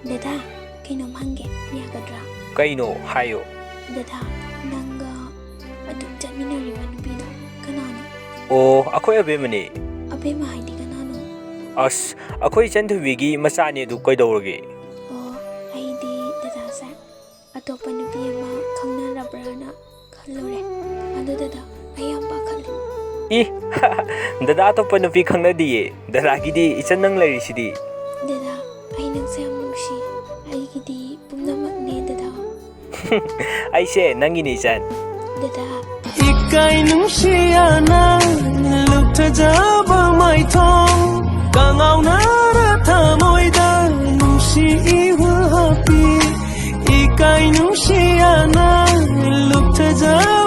Dada, kainom hangge, yagadra. Kaino, hayo. Dada, nanga adum chadminariba nupina kanano? Oh, ako'y abemani. Abema haidi kanano? As, ako'y Chanthubigi masani du kaidawrage. Oh, haidi dada sa. Atopa nupi ama khangnarabrana khallore. Ado dada, ayam pakhale. Dada to panupi khangnadiye. Dadagidi ichan nang lairisidi. Dada, ay nangsa nungsi. Ay gidi pumnamakne dada. Aise nangini ichan. Dada. Ikai nungsiana luktajaba maithong kangaw nara thamoida nungsi iwa happy. Ikai nungsiana luktajaba